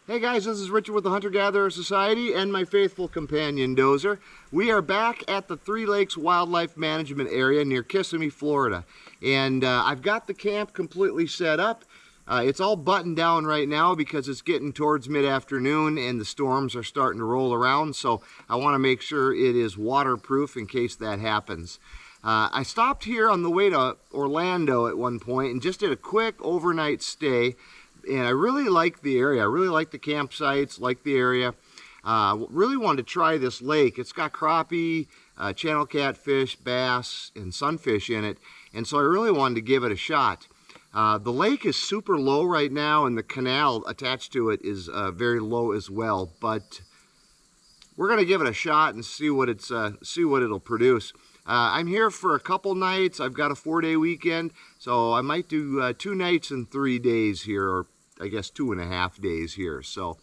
Hey guys, this is Richard with the Hunter-Gatherer Society and my faithful companion Dozer. We are back at the Three Lakes Wildlife Management Area near Kissimmee, Florida. And I've got the camp completely set up. It's all buttoned down right now because it's getting towards mid-afternoon and the storms are starting to roll around. So I want to make sure it is waterproof in case that happens. I stopped here on the way to Orlando at one point and just did a quick overnight stay. And I really like the area. I really like the campsites, like the area. Really wanted to try this lake. It's got crappie, channel catfish, bass, and sunfish in it. And so I really wanted to give it a shot. The lake is super low right now, and the canal attached to it is very low as well. But we're going to give it a shot and see what it'll produce. I'm here for a couple nights. I've got a 4-day weekend, so I might do 2 nights and 3 days here, or I guess 2.5 days here. So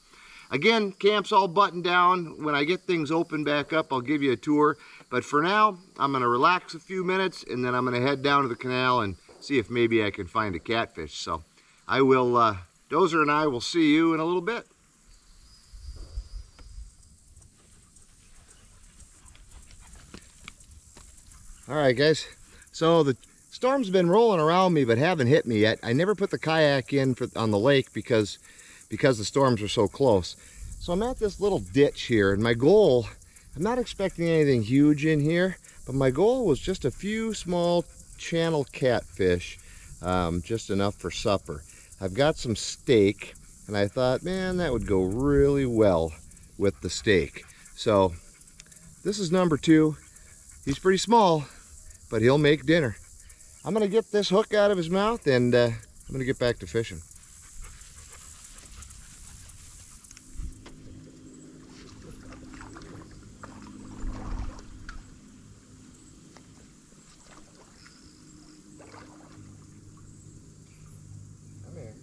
again, camp's all buttoned down. When I get things open back up, I'll give you a tour. But for now, I'm going to relax a few minutes, and then I'm going to head down to the canal and see if maybe I can find a catfish. So I will, Dozer and I will see you in a little bit. All right, guys. So the storm's been rolling around me but haven't hit me yet. I never put the kayak in on the lake because the storms are so close. So I'm at this little ditch here, and my goal, I'm not expecting anything huge in here, but my goal was just a few small channel catfish, just enough for supper. I've got some steak, and I thought, man, that would go really well with the steak. So this is number 2. He's pretty small, but he'll make dinner. I'm going to get this hook out of his mouth, and I'm going to get back to fishing. Come here.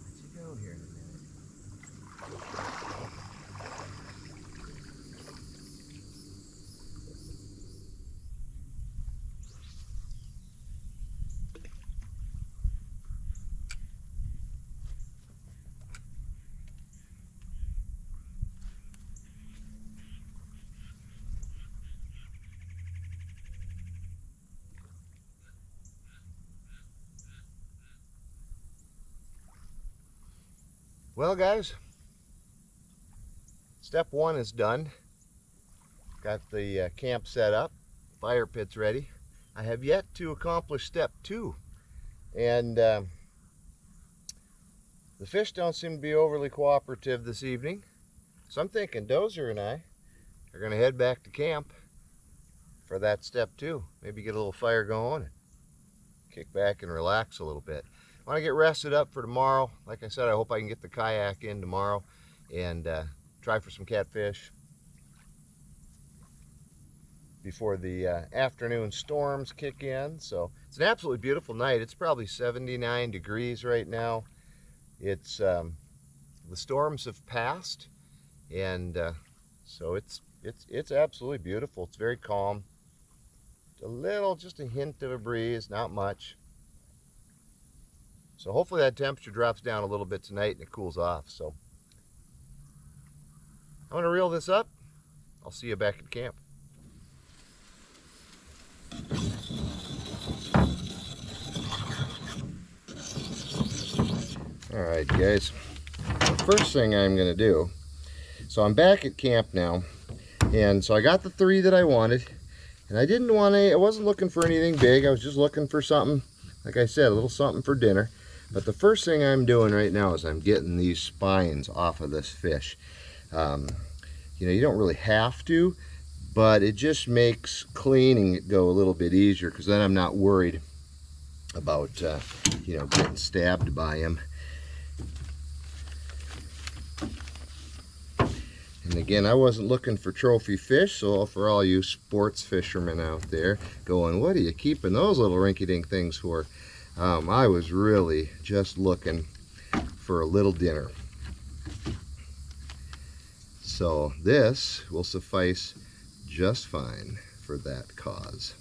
Let you go here in a minute. Well, guys, step 1 is done. Got the camp set up, fire pit's ready. I have yet to accomplish step 2, and the fish don't seem to be overly cooperative this evening. So I'm thinking Dozer and I are going to head back to camp for that step 2. Maybe get a little fire going and kick back and relax a little bit. I want to get rested up for tomorrow. Like I said, I hope I can get the kayak in tomorrow and try for some catfish before the afternoon storms kick in. So it's an absolutely beautiful night. It's probably 79 degrees right now. It's the storms have passed, and so it's absolutely beautiful. It's very calm. Just a hint of a breeze, not much. So hopefully that temperature drops down a little bit tonight and it cools off. So I'm going to reel this up. I'll see you back at camp. All right, guys. The first thing I'm going to do, so I'm back at camp now, and so I got the 3 that I wanted, and I wasn't looking for anything big. I was just looking for something, like I said, a little something for dinner. But the first thing I'm doing right now is I'm getting these spines off of this fish. You know, you don't really have to, but it just makes cleaning it go a little bit easier, because then I'm not worried about, you know, getting stabbed by him. And again, I wasn't looking for trophy fish, so for all you sports fishermen out there going, what are you keeping those little rinky-dink things for? I was really just looking for a little dinner. So this will suffice just fine for that cause.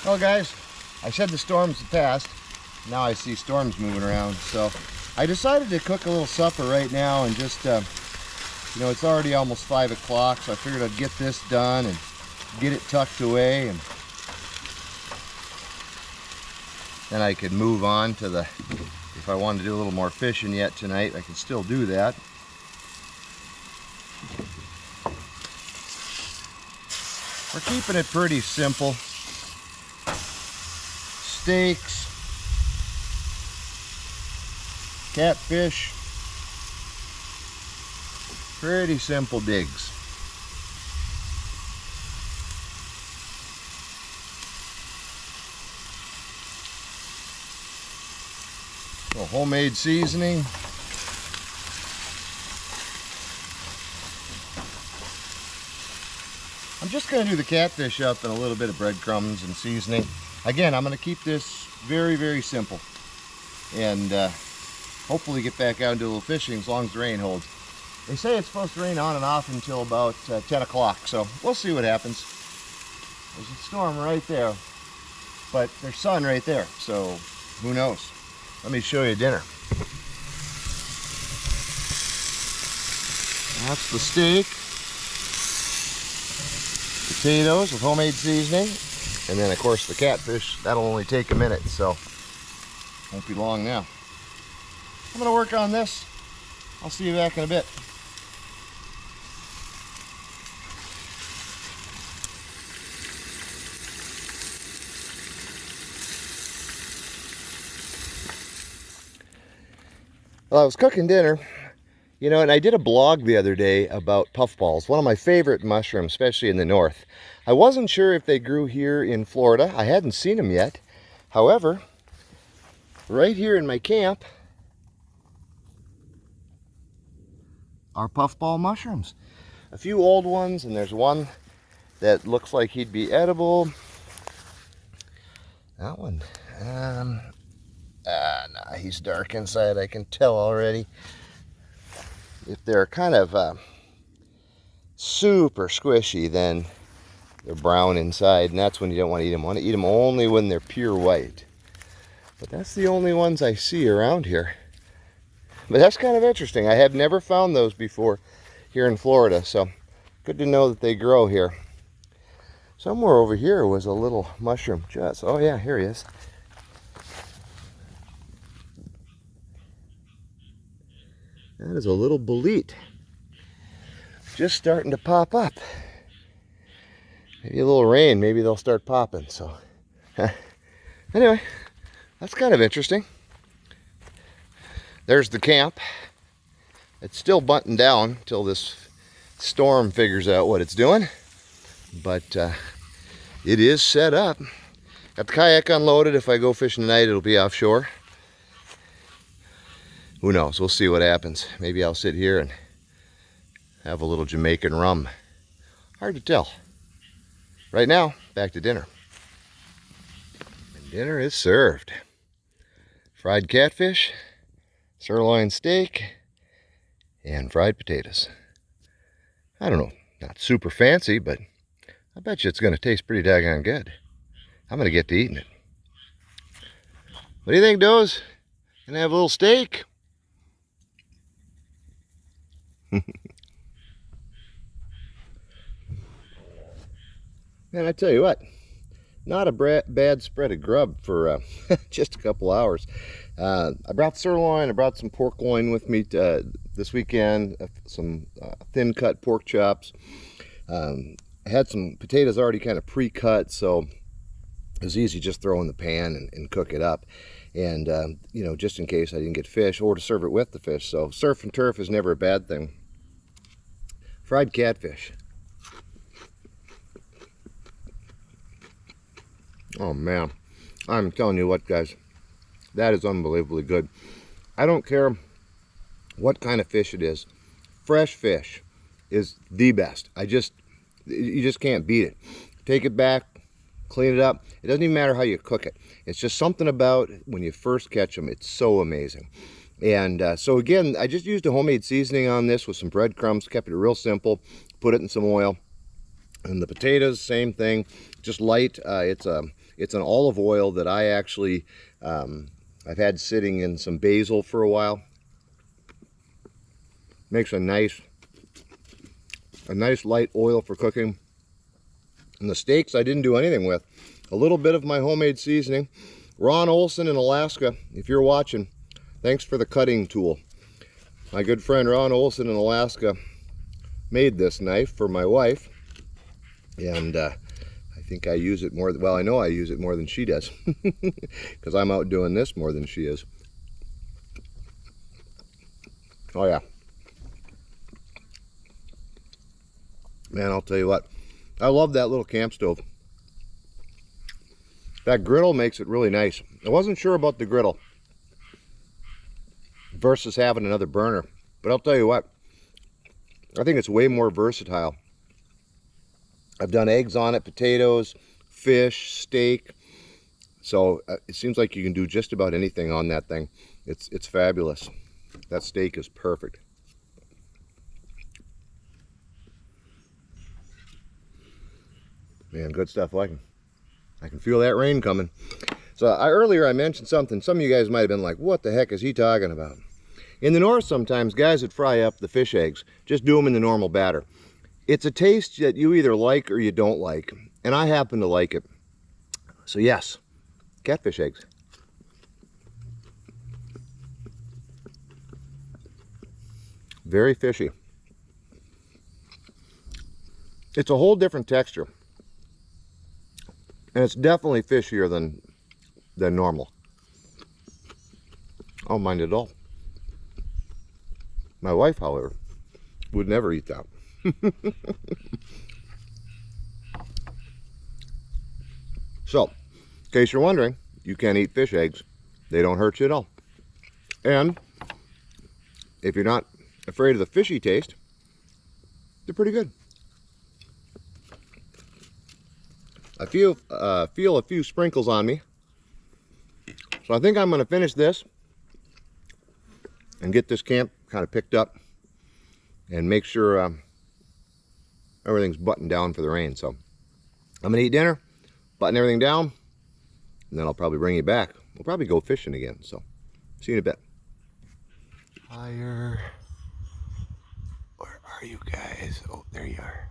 Well guys, I said the storms had passed. Now I see storms moving around, so I decided to cook a little supper right now and just, you know, it's already almost 5 o'clock, so I figured I'd get this done and get it tucked away, and then I could move on to the, if I wanted to do a little more fishing yet tonight, I can still do that. We're keeping it pretty simple. Steaks, catfish, pretty simple digs. A homemade seasoning. I'm just going to do the catfish up in a little bit of breadcrumbs and seasoning. Again, I'm going to keep this very, very simple, and hopefully get back out and do a little fishing as long as the rain holds. They say it's supposed to rain on and off until about 10 o'clock, so we'll see what happens. There's a storm right there, but there's sun right there, so who knows. Let me show you dinner. That's the steak, potatoes with homemade seasoning, and then of course the catfish. That'll only take a minute, so won't be long now. I'm gonna work on this. I'll see you back in a bit. Well, I was cooking dinner, you know, and I did a blog the other day about puffballs, one of my favorite mushrooms, especially in the north. I wasn't sure if they grew here in Florida. I hadn't seen them yet. However, right here in my camp are puffball mushrooms. A few old ones, and there's one that looks like he'd be edible. That one, nah, he's dark inside, I can tell already. If they're kind of super squishy, then they're brown inside, and that's when you don't want to eat them. You want to eat them only when they're pure white. But that's the only ones I see around here. But that's kind of interesting. I have never found those before here in Florida, so good to know that they grow here. Somewhere over here was a little mushroom just, oh yeah, here he is. That is a little bolete. Just starting to pop up. Maybe a little rain, maybe they'll start popping, so. Anyway, that's kind of interesting. There's the camp. It's still buttoned down till this storm figures out what it's doing. But it is set up. Got the kayak unloaded. If I go fishing tonight, it'll be offshore. Who knows? We'll see what happens. Maybe I'll sit here and have a little Jamaican rum. Hard to tell. Right now, back to dinner. And dinner is served. Fried catfish, sirloin steak, and fried potatoes. I don't know, not super fancy, but I bet you it's going to taste pretty daggone good. I'm going to get to eating it. What do you think, Doze? Gonna have a little steak? Man, I tell you what, not a bad spread of grub for just a couple hours. I brought sirloin, I brought some pork loin with me this weekend, some thin cut pork chops. I had some potatoes already kind of pre-cut, so it was easy just throw in the pan and cook it up. And, you know, just in case I didn't get fish, or to serve it with the fish. So surf and turf is never a bad thing. Fried catfish. Oh man, I'm telling you what, guys, that is unbelievably good. I don't care what kind of fish it is. Fresh fish is the best. You just can't beat it. Take it back, clean it up. It doesn't even matter how you cook it. It's just something about when you first catch them, it's so amazing. And so again, I just used a homemade seasoning on this with some breadcrumbs, kept it real simple, put it in some oil. And the potatoes, same thing, just light. It's a It's an olive oil that I actually, I've had sitting in some basil for a while. Makes a nice light oil for cooking. And the steaks I didn't do anything with. A little bit of my homemade seasoning. Ron Olson in Alaska, if you're watching, thanks for the cutting tool. My good friend Ron Olson in Alaska made this knife for my wife, and I think I use it more, well, I know I use it more than she does, because I'm out doing this more than she is. Oh yeah. Man, I'll tell you what, I love that little camp stove. That griddle makes it really nice. I wasn't sure about the griddle versus having another burner, but I'll tell you what, I think it's way more versatile. I've done eggs on it, potatoes, fish, steak, so it seems like you can do just about anything on that thing. It's fabulous. That steak is perfect. Man, good stuff. I can feel that rain coming. So earlier I mentioned something. Some of you guys might have been like, what the heck is he talking about? In the north sometimes guys would fry up the fish eggs. Just do them in the normal batter. It's a taste that you either like or you don't like. And I happen to like it. So yes, catfish eggs. Very fishy. It's a whole different texture. And it's definitely fishier than normal. I don't mind it at all. My wife, however, would never eat that. So, in case you're wondering, you can eat fish eggs. They don't hurt you at all. And if you're not afraid of the fishy taste, they're pretty good. I feel a few sprinkles on me. So I think I'm going to finish this and get this camp kind of picked up and make sure everything's buttoned down for the rain. So I'm going to eat dinner, button everything down, and then I'll probably bring you back. We'll probably go fishing again. So see you in a bit. Higher. Where are you guys? Oh, there you are.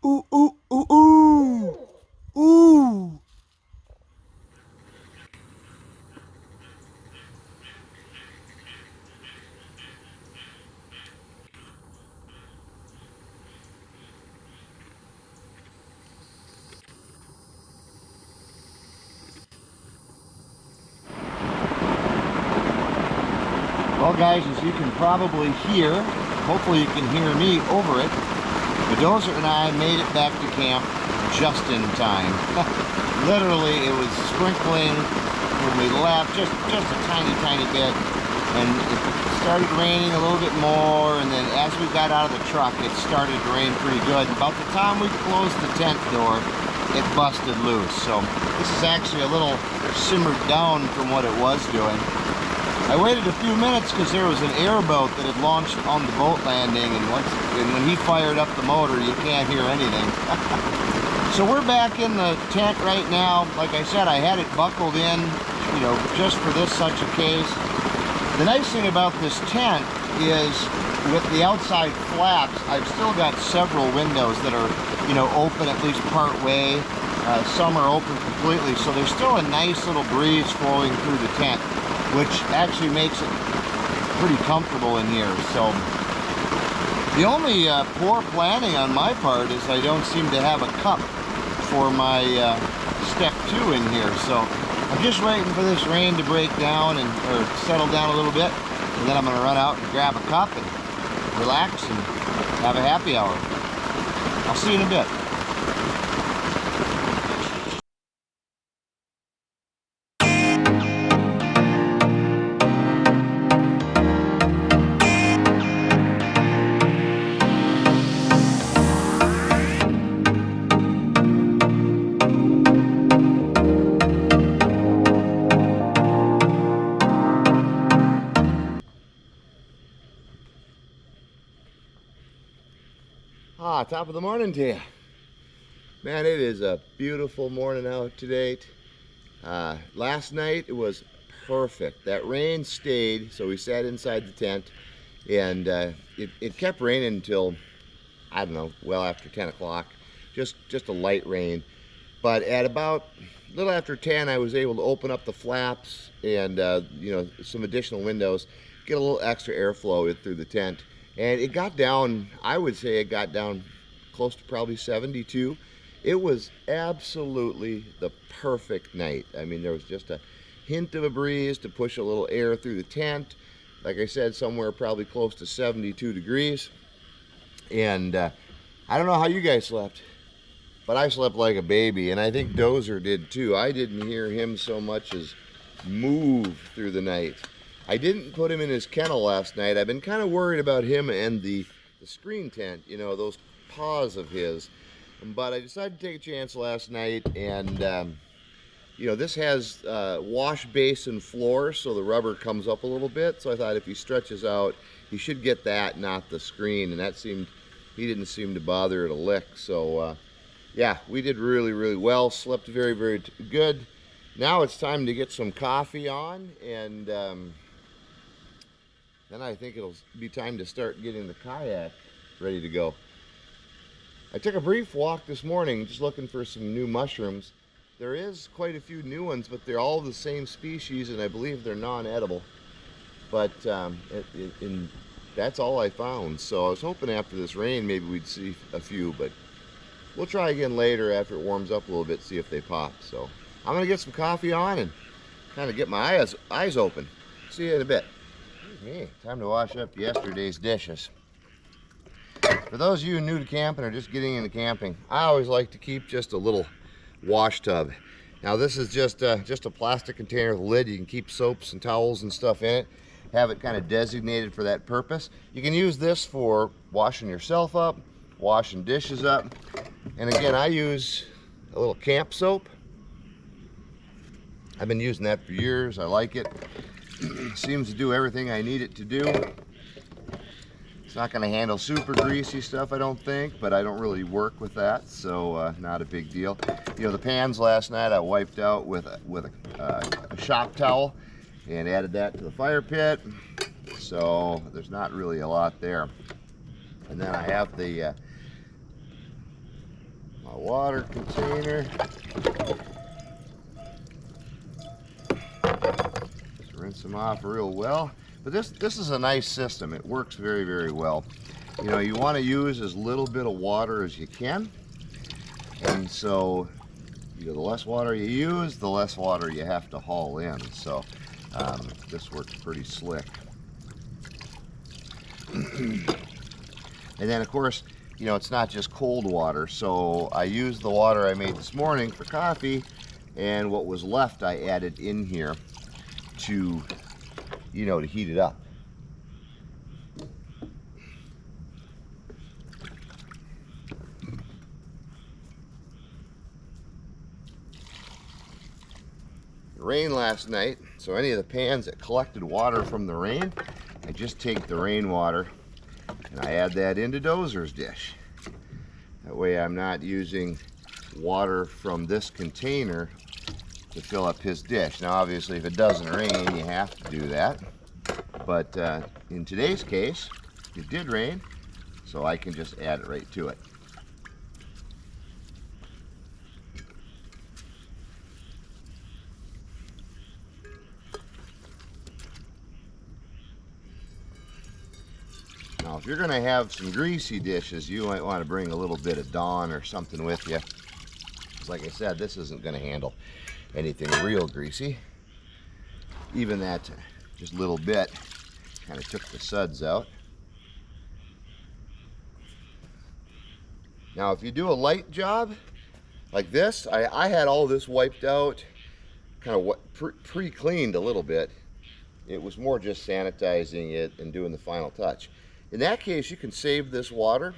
Ooh, ooh, ooh, ooh, ooh. Well guys, as you can probably hear, hopefully you can hear me over it, the dozer and I made it back to camp just in time. Literally, it was sprinkling when we left, just a tiny bit, and it started raining a little bit more, and then as we got out of the truck, it started to rain pretty good. About the time we closed the tent door, it busted loose. So this is actually a little simmered down from what it was doing. I waited a few minutes because there was an airboat that had launched on the boat landing, and when he fired up the motor, you can't hear anything. So we're back in the tent right now. Like I said, I had it buckled in, you know, just for this such a case. The nice thing about this tent is with the outside flaps, I've still got several windows that are, you know, open at least part way. Some are open completely, so there's still a nice little breeze flowing through the tent, which actually makes it pretty comfortable in here. So the only poor planning on my part is I don't seem to have a cup for my step 2 in here. So I'm just waiting for this rain to break down or settle down a little bit, and then I'm going to run out and grab a cup and relax and have a happy hour. I'll see you in a bit. Top of the morning to you. Man, it is a beautiful morning out today. Last night it was perfect. That rain stayed, so we sat inside the tent, and it kept raining until, I don't know, well after 10 o'clock. Just a light rain. But at about a little after 10, I was able to open up the flaps and some additional windows, get a little extra airflow through the tent. And it got down, I would say it got down close to probably 72. It was absolutely the perfect night. I mean, there was just a hint of a breeze to push a little air through the tent. Like I said, somewhere probably close to 72 degrees. And I don't know how you guys slept, but I slept like a baby, and I think Dozer did too. I didn't hear him so much as move through the night. I didn't put him in his kennel last night. I've been kind of worried about him and the screen tent, you know, those paws of his. But I decided to take a chance last night, and this has wash basin floor, so the rubber comes up a little bit. So I thought if he stretches out, he should get that, not the screen. And he didn't seem to bother it a lick. So yeah, we did really, really well. Slept very, very good. Now it's time to get some coffee on, and then I think it'll be time to start getting the kayak ready to go. I took a brief walk this morning just looking for some new mushrooms. There is quite a few new ones, but they're all the same species, and I believe they're non-edible. But that's all I found. So I was hoping after this rain maybe we'd see a few, but we'll try again later after it warms up a little bit, see if they pop. So I'm gonna get some coffee on and kind of get my eyes open. See you in a bit. Okay, time to wash up yesterday's dishes. For those of you new to camping or just getting into camping, I always like to keep just a little wash tub. Now this is just a plastic container with a lid. You can keep soaps and towels and stuff in it. Have it kind of designated for that purpose. You can use this for washing yourself up, washing dishes up. And again, I use a little camp soap. I've been using that for years. I like it. Seems to do everything I need it to do. It's not going to handle super greasy stuff, I don't think, but I don't really work with that, so not a big deal. You know, the pans last night I wiped out with a shop towel and added that to the fire pit, so there's not really a lot there. And then I have the my water container. Just rinse them off real well. But this is a nice system. It works very, very well. You know, you want to use as little bit of water as you can. And so, the less water you use, the less water you have to haul in. So, this works pretty slick. And then, of course, you know, it's not just cold water. So, I used the water I made this morning for coffee, and what was left I added in here to heat it up. It rained last night, so any of the pans that collected water from the rain, I just take the rainwater and I add that into Dozer's dish. That way I'm not using water from this container to fill up his dish. Now obviously if it doesn't rain you have to do that, but in today's case it did rain, so I can just add it right to it. Now if you're going to have some greasy dishes, you might want to bring a little bit of Dawn or something with you. Like I said, this isn't going to handle anything real greasy. Even that just little bit kind of took the suds out. Now if you do a light job like this, I had all this wiped out, kind of pre-cleaned a little bit. It was more just sanitizing it and doing the final touch. In that case, you can save this water.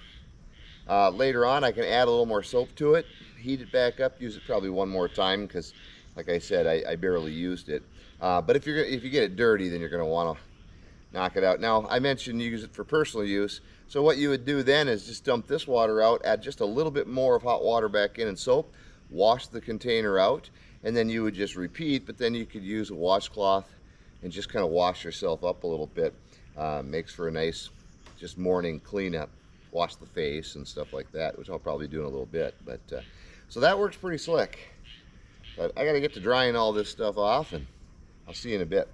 Later on I can add a little more soap to it, heat it back up, use it probably one more time, because like I said, I barely used it. But if you get it dirty, then you're going to want to knock it out. Now, I mentioned you use it for personal use. So what you would do then is just dump this water out, add just a little bit more of hot water back in and soap, wash the container out, and then you would just repeat, but then you could use a washcloth and just kind of wash yourself up a little bit. Makes for a nice just morning cleanup. Wash the face and stuff like that, which I'll probably do in a little bit. But so that works pretty slick. But I got to get to drying all this stuff off, and I'll see you in a bit.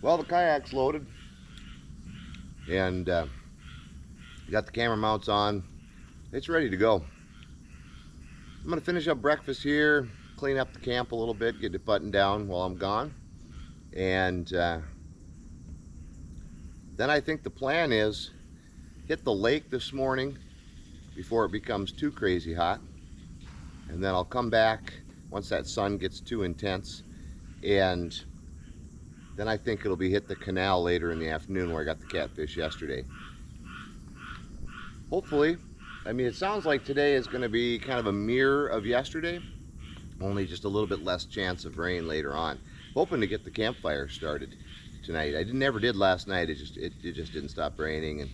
Well, the kayak's loaded, and got the camera mounts on. It's ready to go. I'm going to finish up breakfast here, clean up the camp a little bit, get it buttoned down while I'm gone. And then I think the plan is hit the lake this morning before it becomes too crazy hot. And then I'll come back once that sun gets too intense. And then I think it'll be hit the canal later in the afternoon where I got the catfish yesterday. Hopefully. I mean, it sounds like today is going to be kind of a mirror of yesterday, only just a little bit less chance of rain later on. Hoping to get the campfire started tonight. I never did last night. It just didn't stop raining, and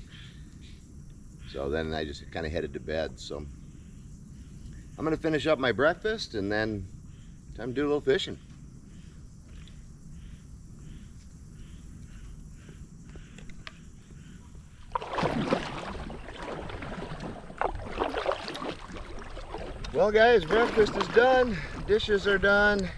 so then I just kind of headed to bed. So I'm going to finish up my breakfast, and then time to do a little fishing. Well guys, breakfast is done, dishes are done.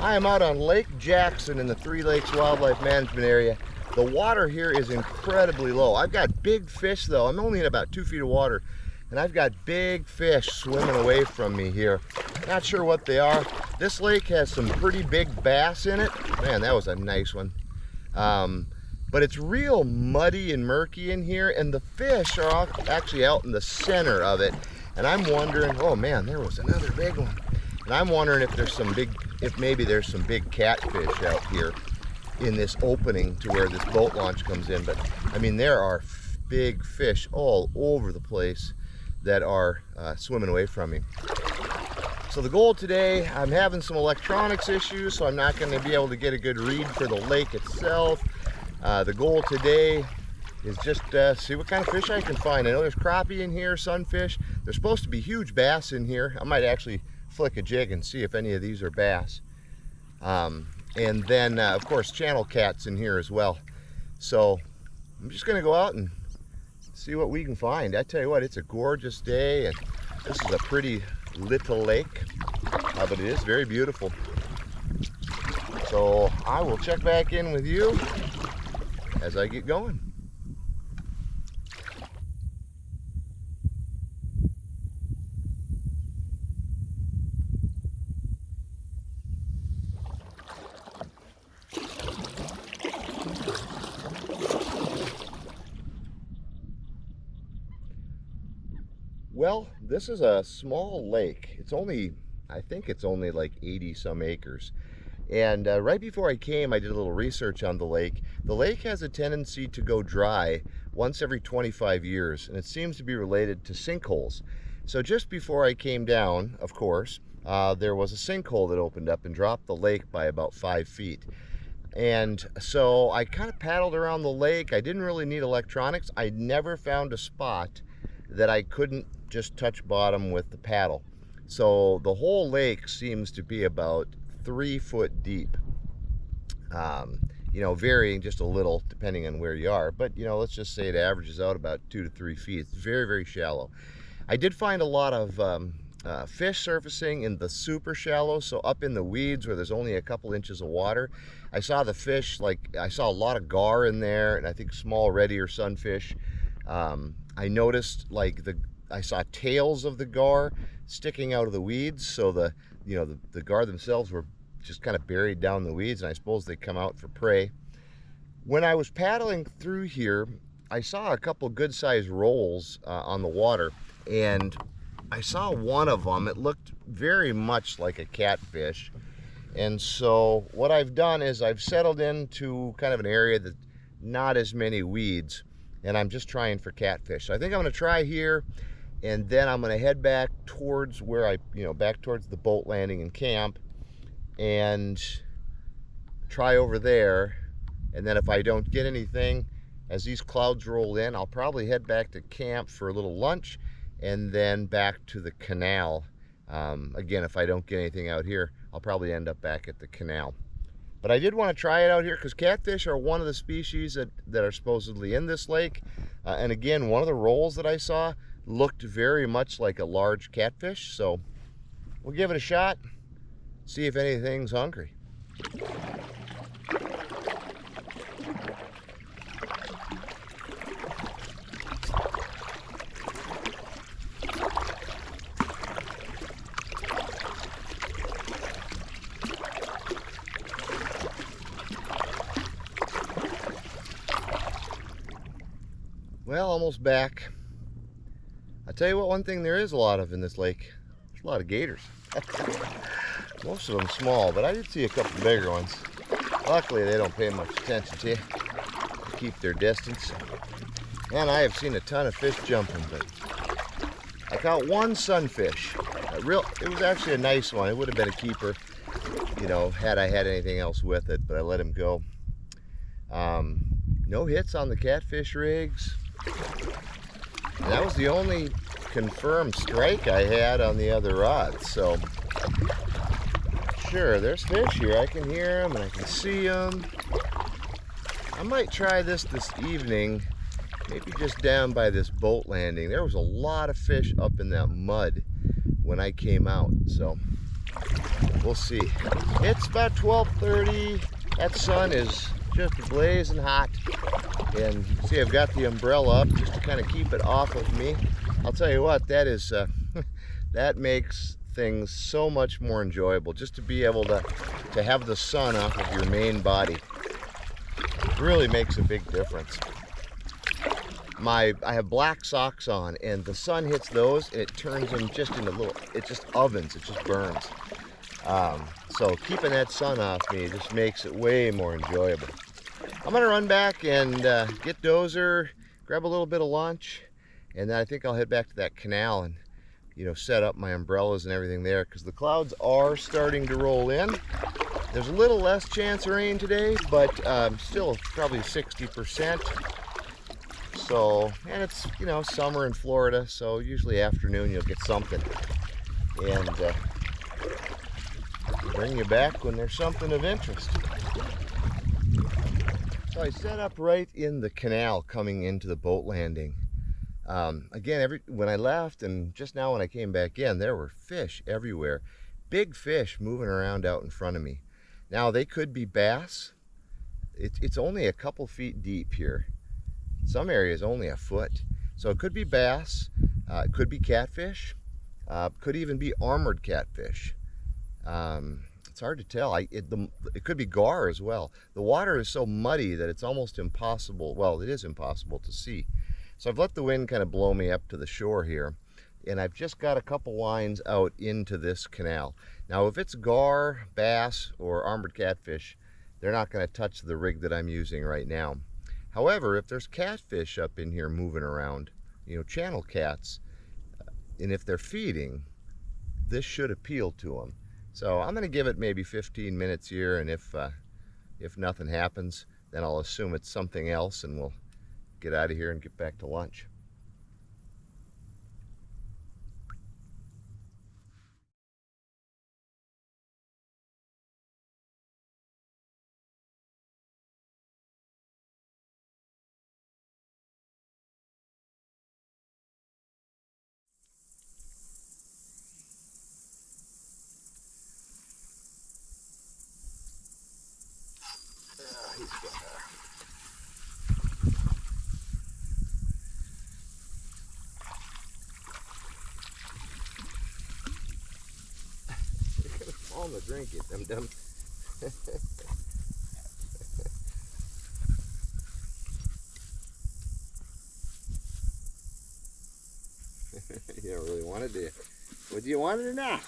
I am out on Lake Jackson in the Three Lakes Wildlife Management Area. The water here is incredibly low. I've got big fish though. I'm only in about 2 feet of water, and I've got big fish swimming away from me here. Not sure what they are. This lake has some pretty big bass in it. Man, that was a nice one. But it's real muddy and murky in here, and the fish are actually out in the center of it. And I'm wondering, oh man, there was another big one. And I'm wondering if maybe there's some big catfish out here in this opening to where this boat launch comes in. But I mean, there are big fish all over the place that are swimming away from me. So the goal today, I'm having some electronics issues, so I'm not going to be able to get a good read for the lake itself. The goal today is just see what kind of fish I can find. I know there's crappie in here, sunfish. There's supposed to be huge bass in here. I might actually flick a jig and see if any of these are bass. And then, of course, channel cats in here as well. So I'm just going to go out and see what we can find. I tell you what, it's a gorgeous day, and this is a pretty little lake, but it is very beautiful. So I will check back in with you as I get going. Well, this is a small lake. It's only, I think it's only like 80 some acres. And right before I came, I did a little research on the lake. The lake has a tendency to go dry once every 25 years, and it seems to be related to sinkholes. So just before I came down, of course, there was a sinkhole that opened up and dropped the lake by about 5 feet. And so I kind of paddled around the lake. I didn't really need electronics. I never found a spot that I couldn't just touch bottom with the paddle. So the whole lake seems to be about 3 foot deep. You know, varying just a little depending on where you are, but you know, let's just say it averages out about 2 to 3 feet. It's very, very shallow. I did find a lot of fish surfacing in the super shallow, so up in the weeds where there's only a couple inches of water. I saw the fish, like I saw a lot of gar in there, and I think small red ear sunfish. I noticed I saw tails of the gar sticking out of the weeds, so the gar themselves were just kind of buried down the weeds, and I suppose they come out for prey. When I was paddling through here, I saw a couple good-sized rolls on the water, and I saw one of them. It looked very much like a catfish, and so what I've done is I've settled into kind of an area that not as many weeds, and I'm just trying for catfish. So I think I'm going to try here, and then I'm going to head back towards where back towards the boat landing and camp, and try over there. And then if I don't get anything, as these clouds roll in, I'll probably head back to camp for a little lunch, and then back to the canal. Again, if I don't get anything out here, I'll probably end up back at the canal. But I did want to try it out here because catfish are one of the species that are supposedly in this lake. And again, one of the rolls that I saw looked very much like a large catfish. So we'll give it a shot, see if anything's hungry. Well, almost back. I'll tell you what, one thing there is a lot of in this lake, there's a lot of gators. Most of them small, but I did see a couple bigger ones. Luckily, they don't pay much attention to you. They keep their distance. And I have seen a ton of fish jumping, but I caught one sunfish. It was actually a nice one. It would have been a keeper, had I had anything else with it, but I let him go. No hits on the catfish rigs. And that was the only confirmed strike I had on the other rods. So, sure, there's fish here. I can hear them and I can see them. I might try this evening, maybe just down by this boat landing. There was a lot of fish up in that mud when I came out. So, we'll see. It's about 12:30. That sun is just blazing hot. And you can see I've got the umbrella up just to kind of keep it off of me. I'll tell you what, that is that makes things so much more enjoyable, just to be able to have the sun off of your main body. It really makes a big difference. I have black socks on, and the sun hits those and it turns them just into it just ovens, it just burns. So keeping that sun off me just makes it way more enjoyable. I'm gonna run back and get Dozer, grab a little bit of lunch, and then I think I'll head back to that canal and set up my umbrellas and everything there, because the clouds are starting to roll in. There's a little less chance of rain today, but still probably 60%. So, and it's summer in Florida, so usually afternoon you'll get something, and bring you back when there's something of interest. So I set up right in the canal coming into the boat landing. Again, when I left and just now when I came back in, there were fish everywhere. Big fish moving around out in front of me. Now, they could be bass. It's only a couple feet deep here. Some areas only a foot. So it could be bass, it could be catfish, could even be armored catfish. It's hard to tell. It could be gar as well. The water is so muddy that it's almost impossible. Well, it is impossible to see. So I've let the wind kind of blow me up to the shore here, and I've just got a couple lines out into this canal. Now, if it's gar, bass, or armored catfish, they're not going to touch the rig that I'm using right now. However, if there's catfish up in here moving around, channel cats, and if they're feeding, this should appeal to them. So I'm going to give it maybe 15 minutes here, and if nothing happens, then I'll assume it's something else, and we'll get out of here and get back to lunch. He's got all the drink it, dum-dum. You don't really want it, do you? Would you want it or not?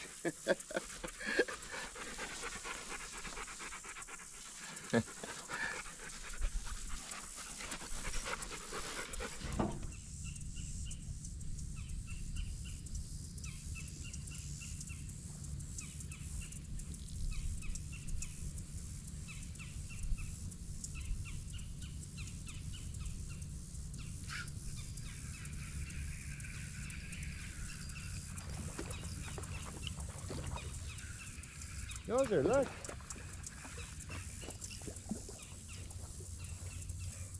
Dozer, look.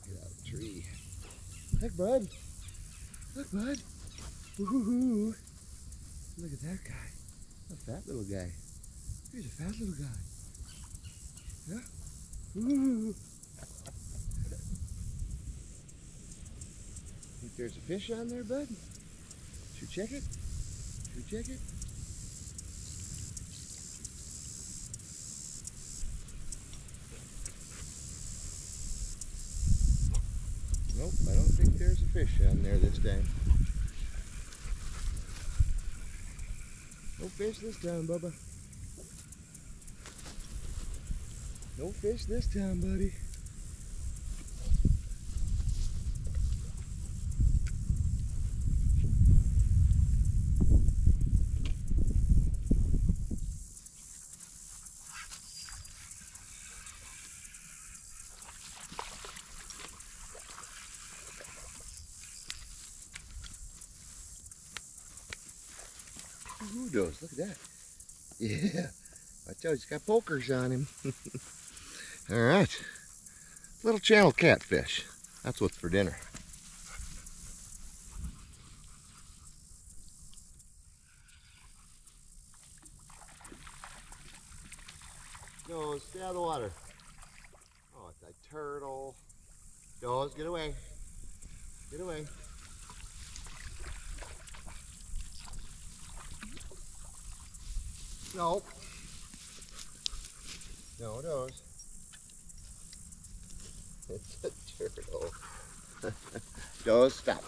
Get out of the tree. Look, bud. Look, bud. Woohoo. Look at that guy. A fat little guy. Here's a fat little guy. Yeah? Ooh. Think there's a fish on there, bud? Should we check it? Should we check it? Nope, I don't think there's a fish on there this time. No fish this time, Bubba. No fish this time, buddy. Who knows? Look at that. Yeah. Watch out, he's got pokers on him. Alright. Little channel catfish. That's what's for dinner. No, stay out of the water. Oh, it's a turtle. Jaws, get away. Get away. No. No, those. It's a turtle. Jaws, stop.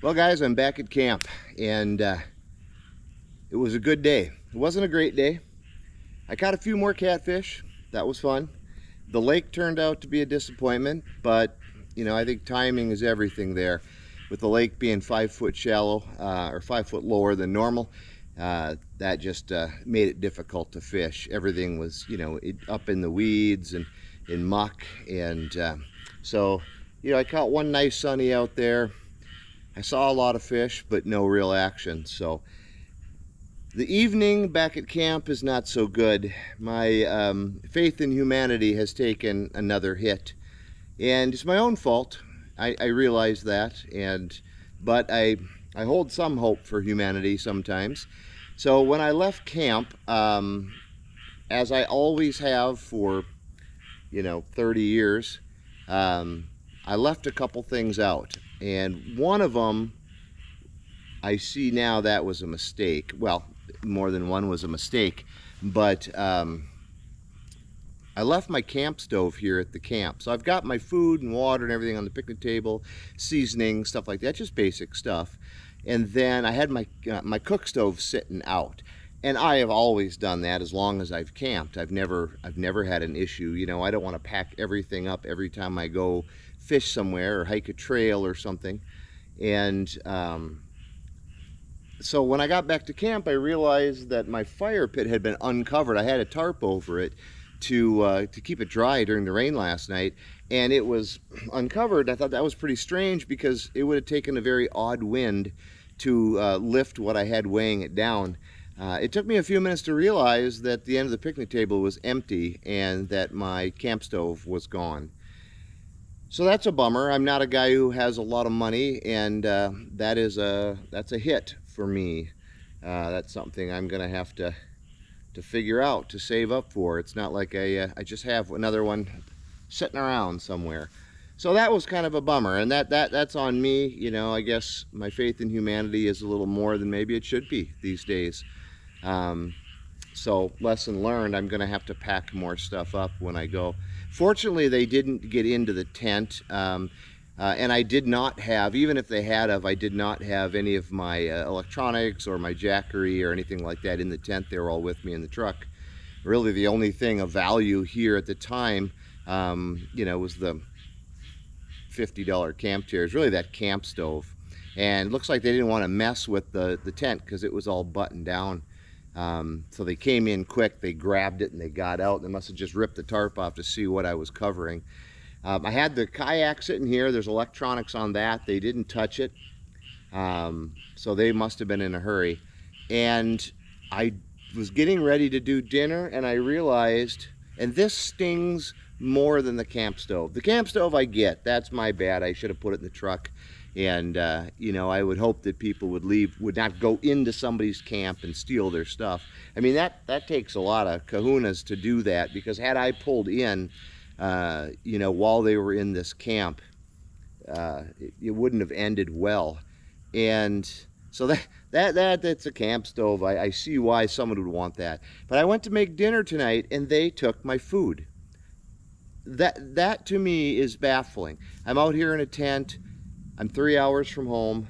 Well, guys, I'm back at camp, and it was a good day. It wasn't a great day. I caught a few more catfish. That was fun. The lake turned out to be a disappointment, but you know, I think timing is everything there. With the lake being 5 foot shallow, or 5 foot lower than normal, that just made it difficult to fish. Everything was, you know, up in the weeds and in muck, and so, you know, I caught one nice sunny out there. I saw a lot of fish, but no real action. So the evening back at camp is not so good. My faith in humanity has taken another hit, and it's my own fault. I realize that, but I hold some hope for humanity sometimes. So when I left camp, as I always have for, you know, 30 years, I left a couple things out, and one of them I see now that was a mistake. Well, more than one was a mistake, but I left my camp stove here at the camp. So I've got my food and water and everything on the picnic table, seasoning, stuff like that, just basic stuff. And then I had my cook stove sitting out. And I have always done that as long as I've camped. I've never had an issue. You know, I don't want to pack everything up every time I go fish somewhere or hike a trail or something. And so when I got back to camp, I realized that my fire pit had been uncovered. I had a tarp over it to keep it dry during the rain last night, and it was uncovered. I thought that was pretty strange because it would have taken a very odd wind to lift what I had weighing it down. It took me a few minutes to realize that the end of the picnic table was empty and that my camp stove was gone. So that's a bummer. I'm not a guy who has a lot of money, and that's a hit for me. That's something I'm gonna have to figure out, to save up for. It's not like I just have another one sitting around somewhere. So that was kind of a bummer, and that's on me. You know, I guess my faith in humanity is a little more than maybe it should be these days. So lesson learned, I'm gonna have to pack more stuff up when I go. Fortunately, they didn't get into the tent, and I did not have, even if they had of, I did not have any of my electronics or my jackery or anything like that in the tent. They were all with me in the truck. Really, the only thing of value here at the time, you know, was the $50 camp chair. It's really that camp stove. And it looks like they didn't want to mess with the tent because it was all buttoned down. So they came in quick, they grabbed it, and they got out. They must have just ripped the tarp off to see what I was covering. I had the kayak sitting here. There's electronics on that. They didn't touch it. So they must have been in a hurry. And I was getting ready to do dinner and I realized, and this stings more than the camp stove. The camp stove I get, that's my bad. I should have put it in the truck. And you know, I would hope that people would not go into somebody's camp and steal their stuff. I mean, that takes a lot of kahunas to do that, because had I pulled in, you know, while they were in this camp, it wouldn't have ended well. And so that's a camp stove. I see why someone would want that. But I went to make dinner tonight and they took my food. That to me is baffling. I'm out here in a tent. I'm 3 hours from home.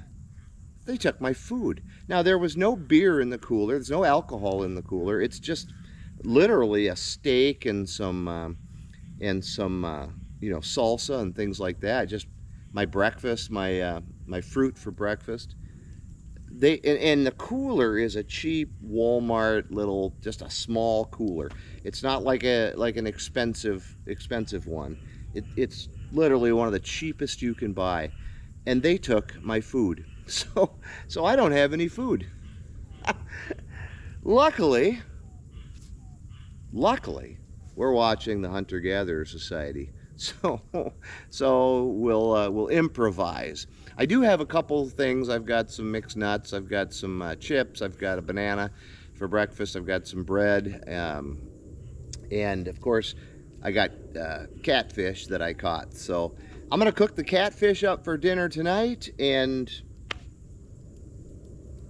They took my food. Now, there was no beer in the cooler. There's no alcohol in the cooler. It's just literally a steak and some you know, salsa and things like that. Just my breakfast, my fruit for breakfast. And the cooler is a cheap Walmart little, just a small cooler. It's not like an expensive one. It's literally one of the cheapest you can buy. And they took my food. So I don't have any food. Luckily, we're watching the Hunter-Gatherer Society. So we'll improvise. I do have a couple things. I've got some mixed nuts. I've got some chips. I've got a banana for breakfast. I've got some bread. And of course, I got catfish that I caught. So I'm gonna cook the catfish up for dinner tonight, and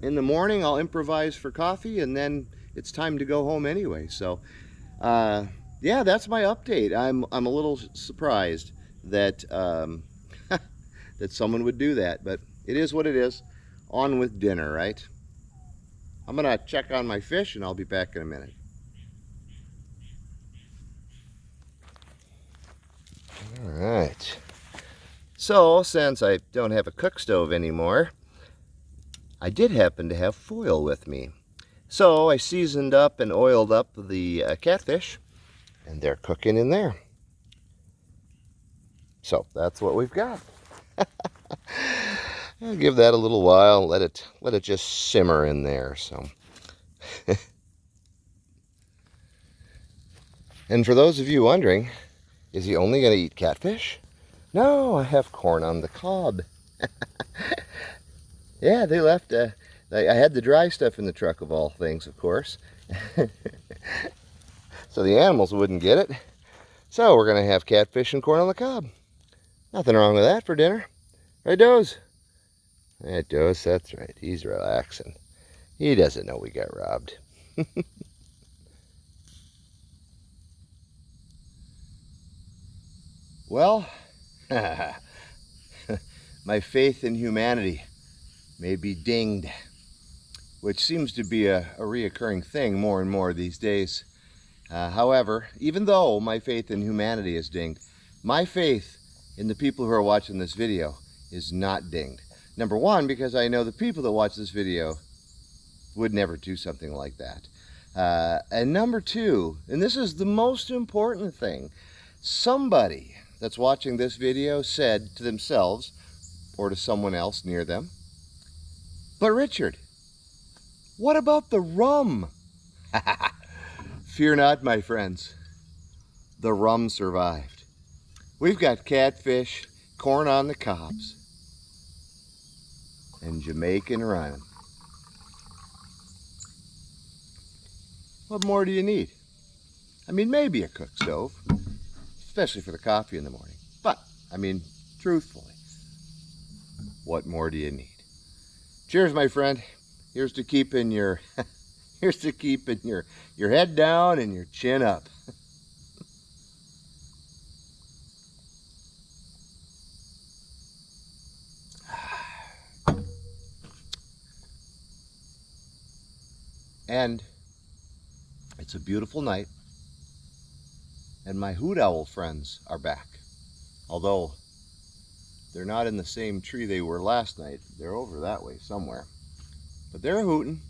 in the morning I'll improvise for coffee, and then it's time to go home anyway. So yeah, that's my update. I'm a little surprised that that someone would do that, but it is what it is. On with dinner, right? I'm gonna check on my fish and I'll be back in a minute. All right. So, since I don't have a cook stove anymore, I did happen to have foil with me. So I seasoned up and oiled up the catfish, and they're cooking in there. So that's what we've got. I'll give that a little while, let it just simmer in there. So and for those of you wondering, is he only going to eat catfish? No, I have corn on the cob. Yeah, they left. I had the dry stuff in the truck, of all things, of course. So the animals wouldn't get it. So we're going to have catfish and corn on the cob. Nothing wrong with that for dinner. Right, Doze? Yeah, Doze, that's right. He's relaxing. He doesn't know we got robbed. Well, my faith in humanity may be dinged, which seems to be a reoccurring thing more and more these days. However, even though my faith in humanity is dinged, my faith in the people who are watching this video is not dinged. Number one, because I know the people that watch this video would never do something like that. And number two, and this is the most important thing, somebody that's watching this video said to themselves or to someone else near them, "But Richard, what about the rum?" Fear not, my friends. The rum survived. We've got catfish, corn on the cobs, and Jamaican rum. What more do you need? I mean, maybe a cook stove, especially for the coffee in the morning. But, I mean, truthfully, what more do you need? Cheers, my friend. Here's to keeping your here's to keeping your head down and your chin up. And it's a beautiful night, and my hoot owl friends are back. Although they're not in the same tree they were last night. They're over that way somewhere. But they're hooting.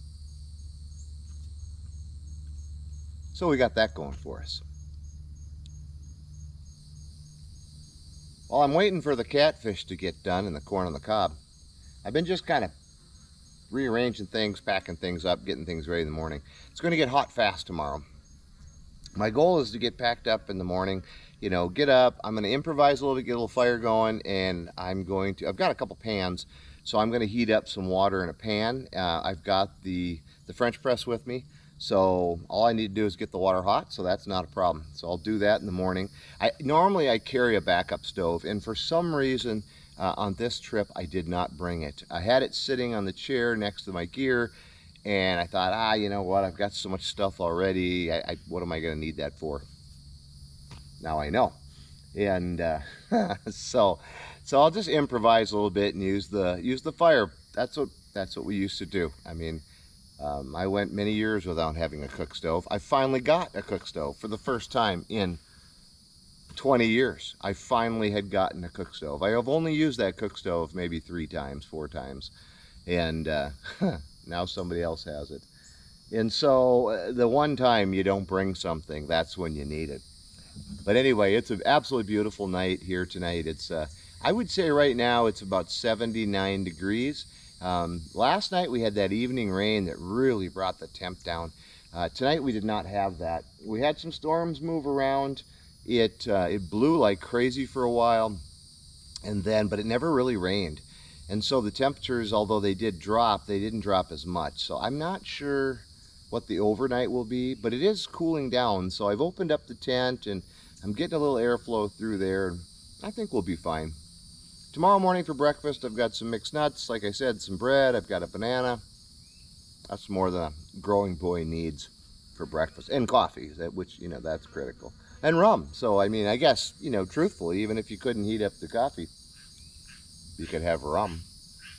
So we got that going for us. While I'm waiting for the catfish to get done and the corn on the cob, I've been just kind of rearranging things, packing things up, getting things ready in the morning. It's going to get hot fast tomorrow. My goal is to get packed up in the morning, you know, get up. I'm going to improvise a little bit, get a little fire going, and I've got a couple pans, so I'm going to heat up some water in a pan. I've got the French press with me, so all I need to do is get the water hot, so that's not a problem. So I'll do that in the morning. Normally I carry a backup stove, and for some reason on this trip I did not bring it. I had it sitting on the chair next to my gear, and I thought, you know what, I've got so much stuff already. What am I going to need that for? Now I know. And so I'll just improvise a little bit and use the fire. That's what we used to do. I mean, I went many years without having a cook stove. I finally got a cook stove for the first time in 20 years. I finally had gotten a cook stove. I have only used that cook stove maybe 3 times, 4 times. And now somebody else has it. And so the one time you don't bring something, that's when you need it. But anyway, it's an absolutely beautiful night here tonight. It's I would say right now it's about 79 degrees. Last night we had that evening rain that really brought the temp down. Tonight we did not have that. We had some storms move around. It blew like crazy for a while, but it never really rained. And so the temperatures, although they did drop, they didn't drop as much. So I'm not sure what the overnight will be, but it is cooling down. So I've opened up the tent and I'm getting a little airflow through there. I think we'll be fine. Tomorrow morning for breakfast, I've got some mixed nuts. Like I said, some bread. I've got a banana. That's more than a growing boy needs for breakfast. And coffee, which, you know, that's critical. And rum. So, I mean, I guess, you know, truthfully, even if you couldn't heat up the coffee, you could have rum.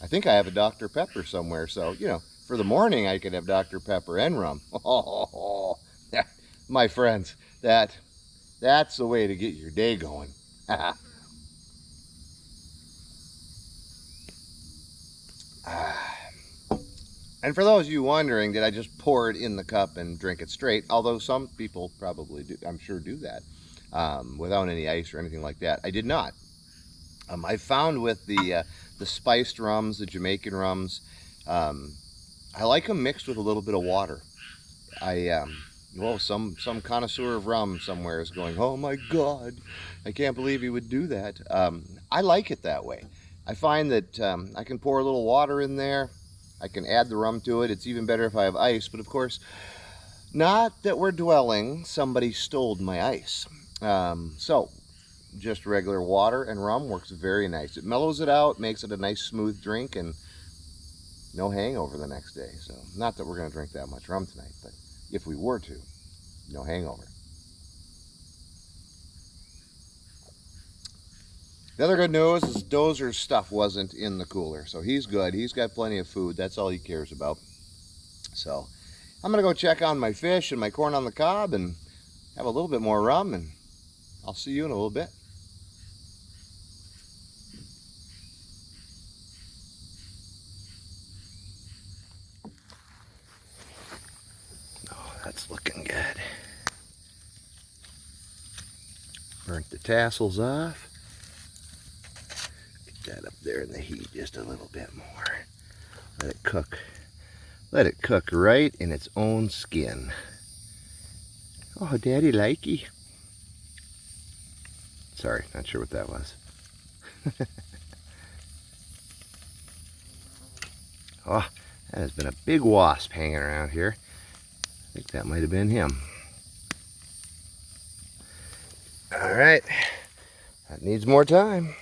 I think I have a Dr. Pepper somewhere, so, you know, for the morning I could have Dr. Pepper and rum. Oh, my friends, that's the way to get your day going. And for those of you wondering, did I just pour it in the cup and drink it straight? Although some people probably do, I'm sure, do that without any ice or anything like that. I did not. I found with the spiced rums, the Jamaican rums, I like them mixed with a little bit of water. Well, some connoisseur of rum somewhere is going, oh my God, I can't believe he would do that. I like it that way. I find that I can pour a little water in there. I can add the rum to it. It's even better if I have ice, but of course, not that we're dwelling, somebody stole my ice. So just regular water and rum works very nice. It mellows it out, makes it a nice smooth drink, and no hangover the next day. So not that we're going to drink that much rum tonight, but if we were to, no hangover. The other good news is Dozer's stuff wasn't in the cooler, so he's good. He's got plenty of food. That's all he cares about. So I'm going to go check on my fish and my corn on the cob and have a little bit more rum, and I'll see you in a little bit. Oh, that's looking good. Burnt the tassels off. Get that up there in the heat just a little bit more. Let it cook. Let it cook right in its own skin. Oh, Daddy likey. Sorry, not sure what that was. Oh, that has been a big wasp hanging around here. I think that might have been him. All right, that needs more time.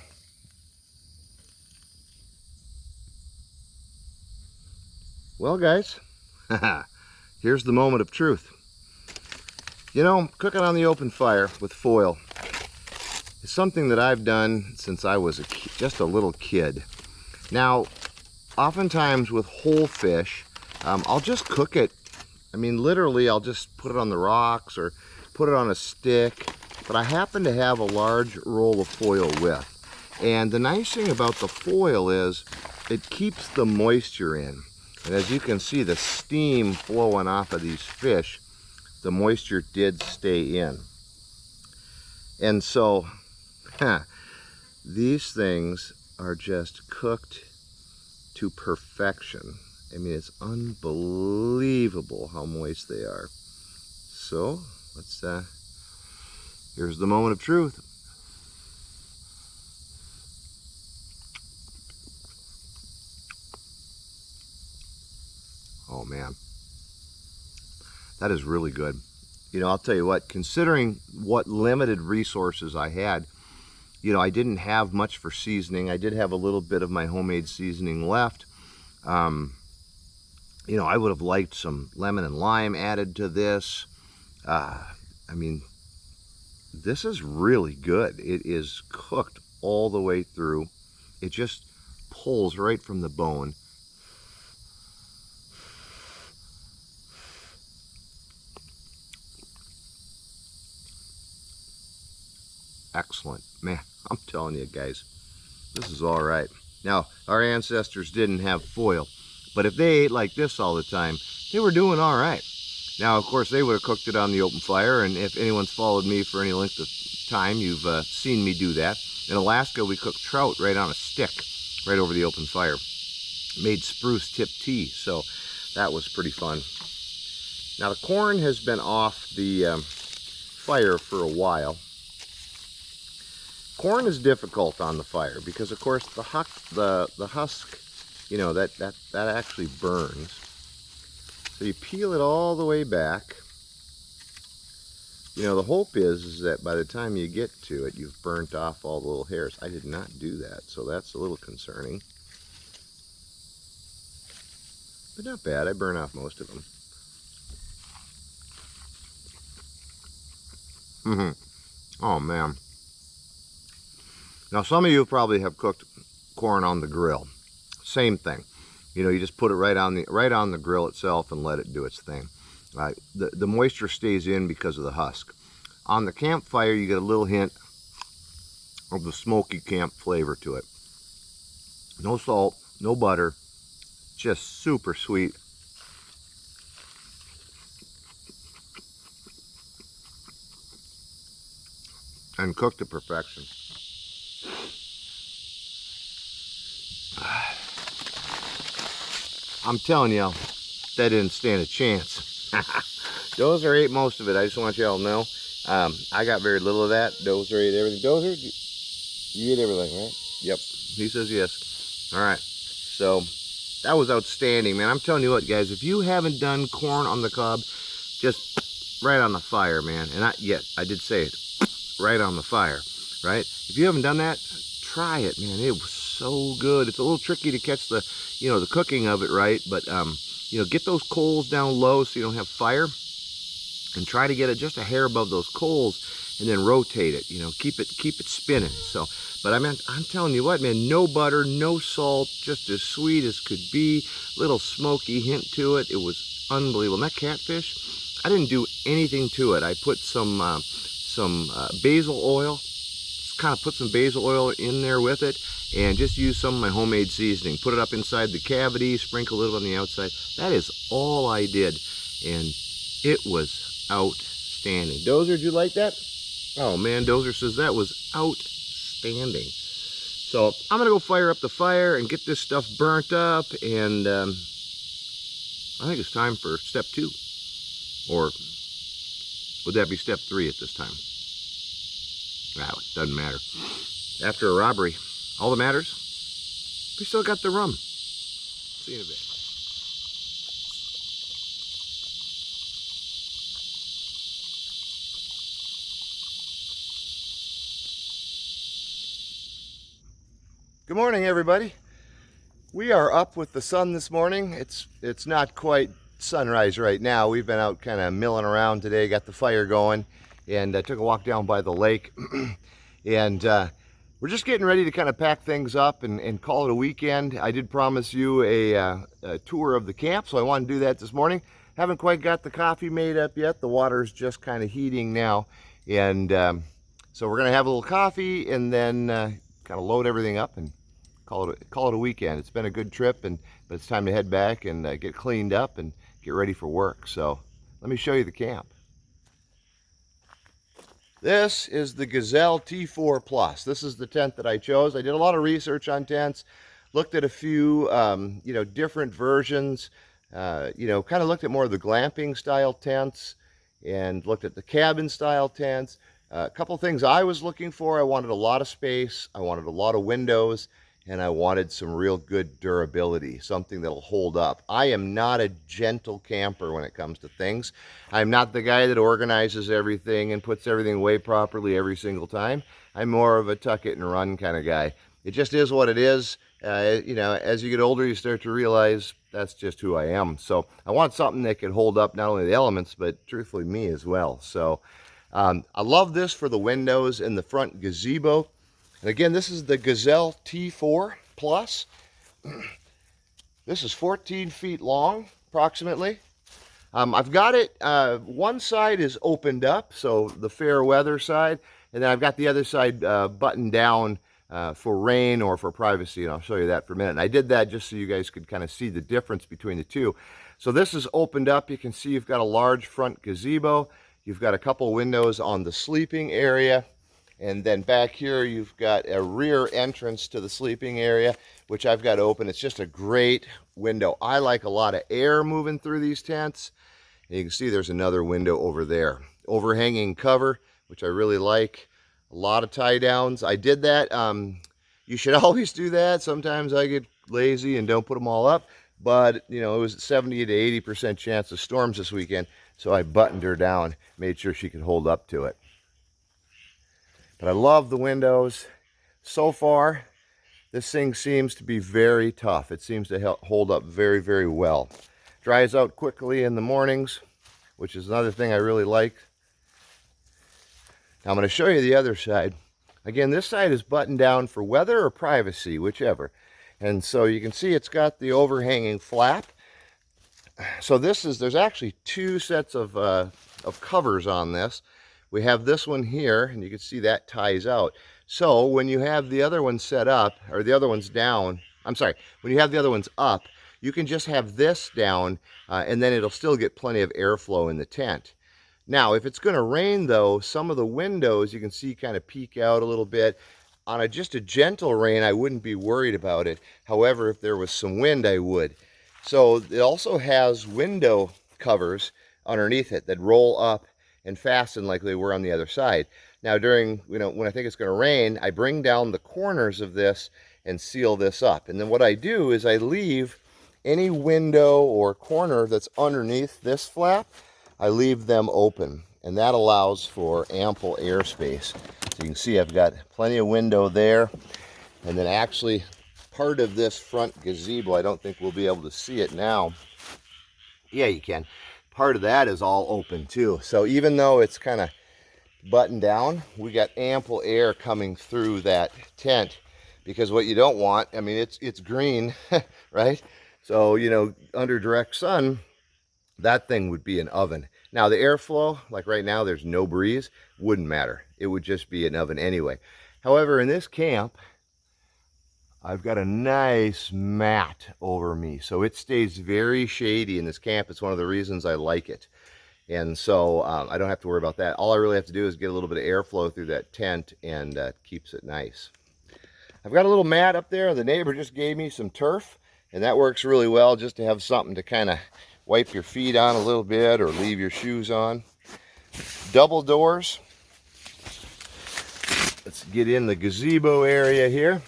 Well, guys, here's the moment of truth. You know, cooking on the open fire with foil is something that I've done since I was just a little kid. Now, oftentimes with whole fish, I'll just cook it. I mean, literally, I'll just put it on the rocks or put it on a stick. But I happen to have a large roll of foil with. And the nice thing about the foil is it keeps the moisture in. And as you can see, the steam flowing off of these fish, the moisture did stay in. And so, these things are just cooked to perfection. I mean, it's unbelievable how moist they are. So let's, here's the moment of truth. Oh man, that is really good. You know, I'll tell you what, considering what limited resources I had, you know, I didn't have much for seasoning. I did have a little bit of my homemade seasoning left. You know, I would have liked some lemon and lime added to this. I mean, this is really good. It is cooked all the way through. It just pulls right from the bone. Excellent. Man, I'm telling you guys, this is all right. Now, our ancestors didn't have foil, but if they ate like this all the time, they were doing all right. Now, of course, they would have cooked it on the open fire, and if anyone's followed me for any length of time, you've seen me do that. In Alaska, we cooked trout right on a stick, right over the open fire. Made spruce tip tea, so that was pretty fun. Now, the corn has been off the fire for a while. Corn is difficult on the fire because, of course, the husk, you know, that actually burns. So you peel it all the way back. You know, the hope is that by the time you get to it, you've burnt off all the little hairs. I did not do that, so that's a little concerning. But not bad, I burn off most of them. Oh man. Now some of you probably have cooked corn on the grill. Same thing. You know, you just put it right on the grill itself and let it do its thing. The moisture stays in because of the husk. On the campfire, you get a little hint of the smoky camp flavor to it. No salt, no butter, just super sweet. And cooked to perfection. I'm telling you, that didn't stand a chance. Dozer ate most of it. I just want y'all to know. I got very little of that. Dozer ate everything. Dozer, you ate everything, right? Yep. He says yes. All right. So that was outstanding, man. I'm telling you what, guys. If you haven't done corn on the cob, just right on the fire, man. And I did say it, right on the fire, right? If you haven't done that, try it, man. It was so good. It's a little tricky to catch the, you know, the cooking of it right, but you know, get those coals down low so you don't have fire, and try to get it just a hair above those coals, and then rotate it. You know, keep it spinning. So, but I'm telling you what, man, no butter, no salt, just as sweet as could be. Little smoky hint to it. It was unbelievable. And that catfish, I didn't do anything to it. I put some basil oil. Kind of put some basil oil in there with it, and just use some of my homemade seasoning. Put it up inside the cavity, sprinkle a little on the outside. That is all I did, and it was outstanding. Dozer, did you like that? Oh man, Dozer says that was outstanding. So I'm gonna go fire up the fire and get this stuff burnt up, and I think it's time for step 2, or would that be step 3 at this time? Wow, it doesn't matter. After a robbery, all that matters, we still got the rum. See you in a bit. Good morning, everybody. We are up with the sun this morning. It's not quite sunrise right now. We've been out kind of milling around today, got the fire going, and I took a walk down by the lake. And we're just getting ready to kind of pack things up and call it a weekend. I did promise you a tour of the camp, so I want to do that this morning. Haven't quite got the coffee made up yet. The water's just kind of heating now. And so we're going to have a little coffee and then kind of load everything up and call it a weekend. It's been a good trip, but it's time to head back and get cleaned up and get ready for work. So let me show you the camp. This is the Gazelle T4 Plus. This is the tent that I chose. I did a lot of research on tents, looked at a few, you know, different versions, you know, kind of looked at more of the glamping style tents and looked at the cabin style tents. A couple things I was looking for: I wanted a lot of space, I wanted a lot of windows, and I wanted some real good durability, something that'll hold up. I am not a gentle camper when it comes to things. I'm not the guy that organizes everything and puts everything away properly every single time. I'm more of a tuck it and run kind of guy. It just is what it is. You know, as you get older, you start to realize that's just who I am. So I want something that can hold up not only the elements, but truthfully me as well. So I love this for the windows and the front gazebo. And again, this is the Gazelle T4 Plus. This is 14 feet long, approximately. I've got it, one side is opened up, so the fair weather side, and then I've got the other side buttoned down for rain or for privacy, and I'll show you that for a minute. And I did that just so you guys could kind of see the difference between the two. So this is opened up. You can see you've got a large front gazebo. You've got a couple windows on the sleeping area. And then back here, you've got a rear entrance to the sleeping area, which I've got open. It's just a great window. I like a lot of air moving through these tents. And you can see there's another window over there. Overhanging cover, which I really like. A lot of tie downs. I did that. You should always do that. Sometimes I get lazy and don't put them all up. But, you know, it was 70 to 80% chance of storms this weekend. So I buttoned her down, made sure she could hold up to it. But I love the windows. So far, this thing seems to be very tough. It seems to hold up very, very well. Dries out quickly in the mornings, which is another thing I really like. Now I'm going to show you the other side. Again, this side is buttoned down for weather or privacy, whichever. And so you can see it's got the overhanging flap. So there's actually two sets of covers on this. We have this one here, and you can see that ties out. So when you have the other one set up, or the other one's down, I'm sorry, when you have the other ones up, you can just have this down, and then it'll still get plenty of airflow in the tent. Now, if it's going to rain, though, some of the windows you can see kind of peek out a little bit. On just a gentle rain, I wouldn't be worried about it. However, if there was some wind, I would. So it also has window covers underneath it that roll up and fasten like they were on the other side. Now during, you know, when I think it's going to rain, I bring down the corners of this and seal this up. And then what I do is I leave any window or corner that's underneath this flap, I leave them open. And that allows for ample airspace. So you can see I've got plenty of window there. And then actually part of this front gazebo, I don't think we'll be able to see it now. Yeah, you can. Part of that is all open too. So even though it's kind of buttoned down, we got ample air coming through that tent, because what you don't want, I mean, it's green, right? So, you know, under direct sun, that thing would be an oven. Now the airflow, like right now, there's no breeze, wouldn't matter. It would just be an oven anyway. However, in this camp, I've got a nice mat over me, so it stays very shady in this camp. It's one of the reasons I like it. And so I don't have to worry about that. All I really have to do is get a little bit of airflow through that tent, and keeps it nice. I've got a little mat up there. The neighbor just gave me some turf, and that works really well just to have something to kind of wipe your feet on a little bit or leave your shoes on. Double doors. Let's get in the gazebo area here.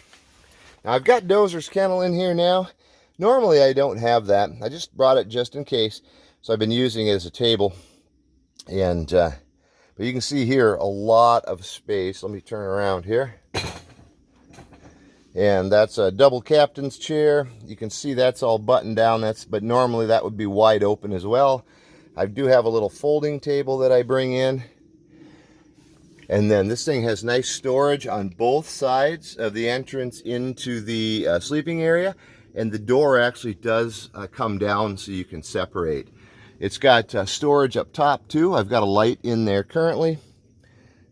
Now I've got Dozer's kennel in here now. Normally I don't have that. I just brought it just in case. So I've been using it as a table. And but you can see here a lot of space. Let me turn around here. And that's a double captain's chair. You can see that's all buttoned down. But normally that would be wide open as well. I do have a little folding table that I bring in. And then this thing has nice storage on both sides of the entrance into the sleeping area. And the door actually does come down so you can separate. It's got storage up top too. I've got a light in there currently.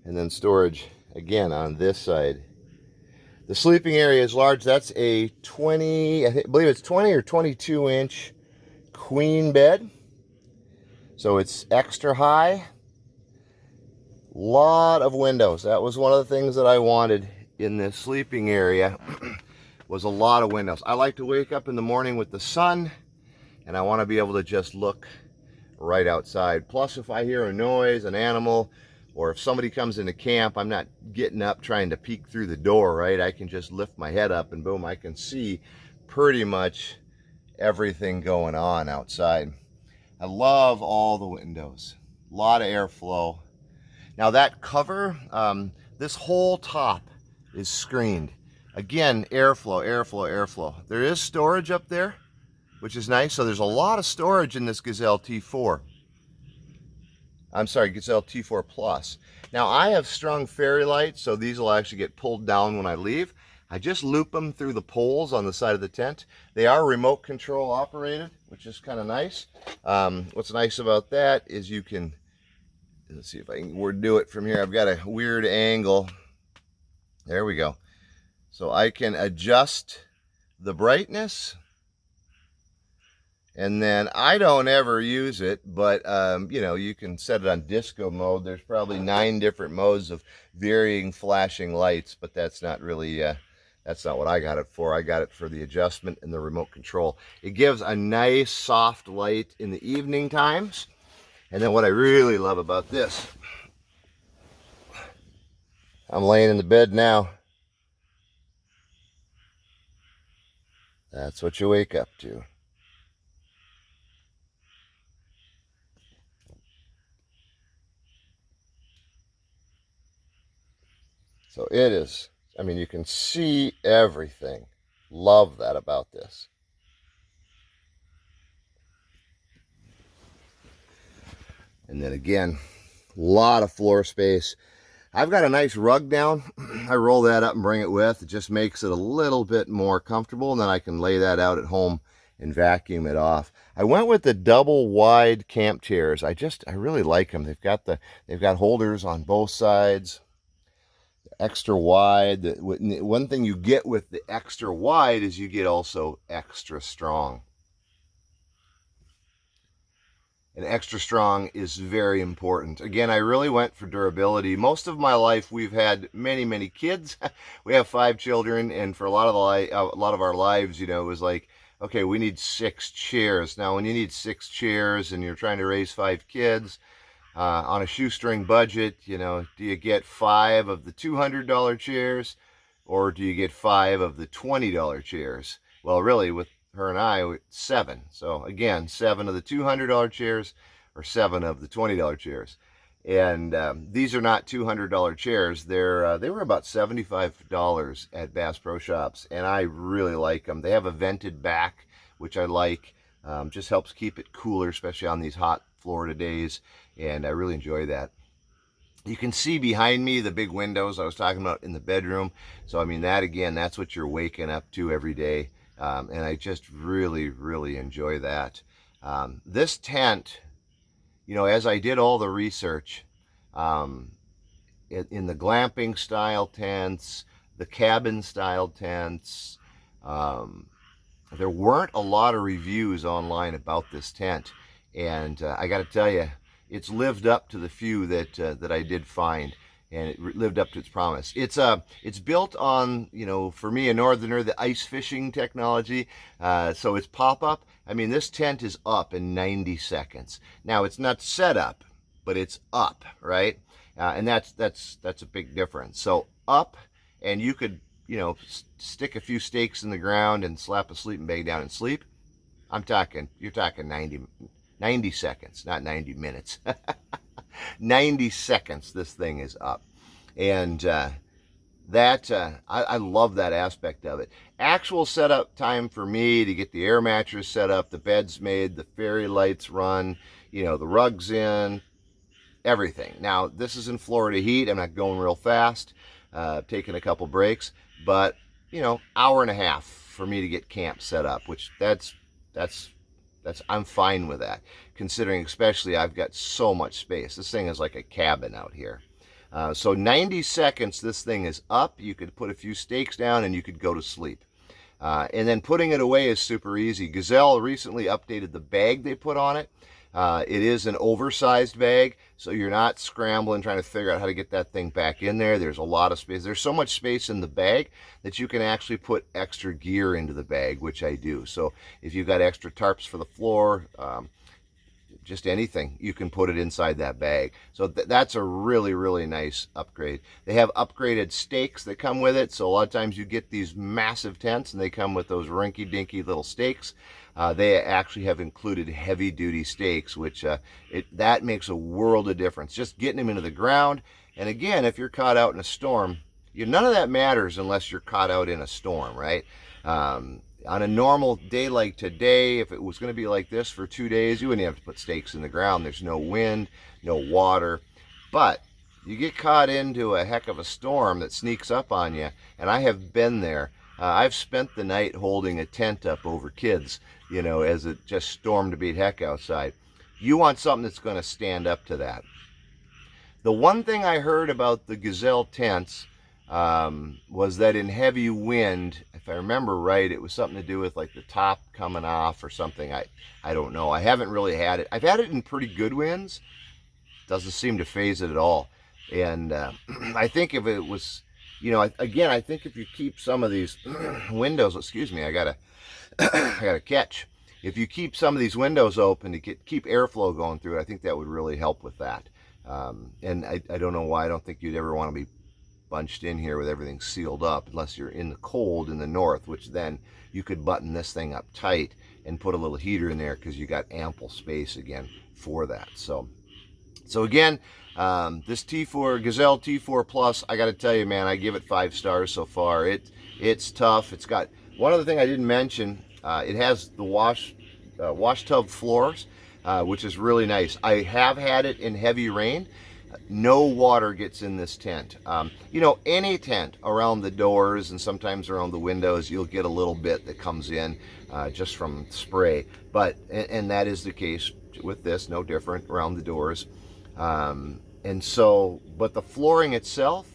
And then storage again on this side. The sleeping area is large. That's a 20, I believe it's 20 or 22 inch queen bed. So it's extra high. Lot of windows. That was one of the things that I wanted in this sleeping area. was a lot of windows. I like to wake up in the morning with the sun, and I want to be able to just look right outside. Plus, if I hear a noise, an animal, or if somebody comes into camp, I'm not getting up trying to peek through the door, right? I can just lift my head up and boom, I can see pretty much everything going on outside. I love all the windows, a lot of airflow. Now that cover, this whole top is screened. Again, airflow, airflow, airflow. There is storage up there, which is nice. So there's a lot of storage in this Gazelle T4. I'm sorry, Gazelle T4 Plus. Now I have strung fairy lights, so these will actually get pulled down when I leave. I just loop them through the poles on the side of the tent. They are remote control operated, which is kind of nice. What's nice about that is you can, let's see if I can do it from here. I've got a weird angle. There we go. So I can adjust the brightness. And then I don't ever use it, but you know, you can set it on disco mode. There's probably 9 different modes of varying flashing lights, but that's not really, that's not what I got it for. I got it for the adjustment and the remote control. It gives a nice soft light in the evening times. And then what I really love about this, I'm laying in the bed now. That's what you wake up to. So it is, I mean, you can see everything. Love that about this. And then again, a lot of floor space. I've got a nice rug down. I roll that up and bring it with. It just makes it a little bit more comfortable, and then I can lay that out at home and vacuum it off. I went with the double wide camp chairs. I really like them. They've got holders on both sides. Extra wide. One thing you get with the extra wide is you get also extra strong. And extra strong is very important. Again, I really went for durability. Most of my life, we've had many kids. We have 5 children, and for a lot of our lives, you know, it was like, okay, we need 6 chairs. Now, when you need 6 chairs and you're trying to raise 5 kids on a shoestring budget, you know, do you get 5 of the $200 chairs, or do you get 5 of the $20 chairs? Well, really, with her and I, 7. So again, 7 of the $200 chairs or 7 of the $20 chairs. And these are not $200 chairs. They were about $75 at Bass Pro Shops, and I really like them. They have a vented back, which I like. Just helps keep it cooler, especially on these hot Florida days, and I really enjoy that. You can see behind me the big windows I was talking about in the bedroom. So I mean, that again, that's what you're waking up to every day. And I just really enjoy that. This tent, you know, as I did all the research, in the glamping style tents, the cabin style tents, there weren't a lot of reviews online about this tent. And I got to tell you, it's lived up to the few that I did find. And it lived up to its promise. It's built on, you know, for me, a northerner, the ice fishing technology. So it's pop-up. I mean, this tent is up in 90 seconds. Now, it's not set up, but it's up, right? And that's a big difference. So up, and you could, you know, stick a few stakes in the ground and slap a sleeping bag down and sleep. You're talking 90 seconds, not 90 minutes. 90 seconds this thing is up. And I love that aspect of it. Actual setup time for me to get the air mattress set up, the bed's made, the fairy lights run, you know, the rug's in, everything. Now, this is in Florida heat. I'm not going real fast, taking a couple breaks, but, you know, hour and a half for me to get camp set up, which I'm fine with that, considering especially I've got so much space. This thing is like a cabin out here. So 90 seconds, this thing is up. You could put a few stakes down and you could go to sleep. And then putting it away is super easy. Gazelle recently updated the bag they put on it. It is an oversized bag, so you're not scrambling trying to figure out how to get that thing back in there. There's a lot of space. There's so much space in the bag that you can actually put extra gear into the bag, which I do. So if you've got extra tarps for the floor, just anything, you can put it inside that bag. So that's a really, really nice upgrade. They have upgraded stakes that come with it. So a lot of times you get these massive tents and they come with those rinky-dinky little stakes. They actually have included heavy-duty stakes, which that makes a world of difference. Just getting them into the ground. And again, if you're caught out in a storm, none of that matters unless you're caught out in a storm, right? On a normal day like today, if it was going to be like this for 2 days, you wouldn't have to put stakes in the ground. There's no wind, no water. But you get caught into a heck of a storm that sneaks up on you, and I have been there. I've spent the night holding a tent up over kids, as it just stormed to beat heck outside. You want something that's going to stand up to that. The one thing I heard about the Gazelle tents was that in heavy wind, if I remember right, it was something to do with like the top coming off or something. I don't know. I haven't really had it. I've had it in pretty good winds. Doesn't seem to phase it at all. And I think if it was, again, I think if you keep some of these windows, excuse me, I got a catch. If you keep some of these windows open to keep airflow going through it, I think that would really help with that. And I don't know why. I don't think you'd ever want to be bunched in here with everything sealed up unless you're in the cold in the north, which then you could button this thing up tight and put a little heater in there because you got ample space again for that. So again, this T4 Gazelle T4 Plus, I got to tell you, man, I give it 5 stars so far. It's tough. It's got one other thing I didn't mention. It has the wash tub floors, which is really nice. I have had it in heavy rain. No water gets in this tent. Any tent around the doors and sometimes around the windows, you'll get a little bit that comes in just from spray. But and that is the case with this, no different around the doors. But the flooring itself,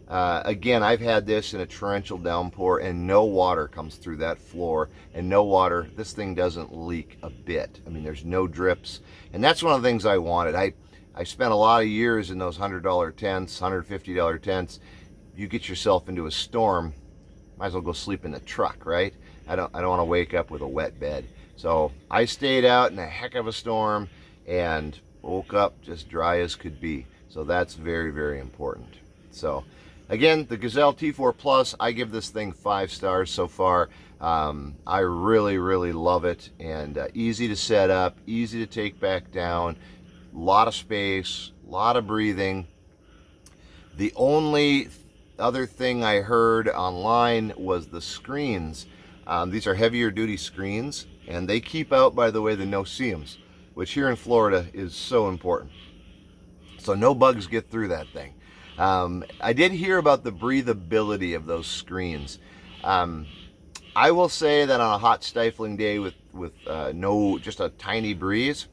again, I've had this in a torrential downpour and no water comes through that floor, and no water. This thing doesn't leak a bit. I mean, there's no drips, and that's one of the things I wanted. I spent a lot of years in those $100 tents, $150 tents. You get yourself into a storm, might as well go sleep in the truck, right? I don't want to wake up with a wet bed. So I stayed out in a heck of a storm and woke up just dry as could be. So that's very, very important. So again, the Gazelle T4 Plus, I give this thing 5 stars so far. I really, really love it, and easy to set up, easy to take back down. A lot of space, a lot of breathing. The only other thing I heard online was the screens. These are heavier duty screens, and they keep out, by the way, the no-see-ums, which here in Florida is so important. So no bugs get through that thing. I did hear about the breathability of those screens. I will say that on a hot, stifling day with just a tiny breeze,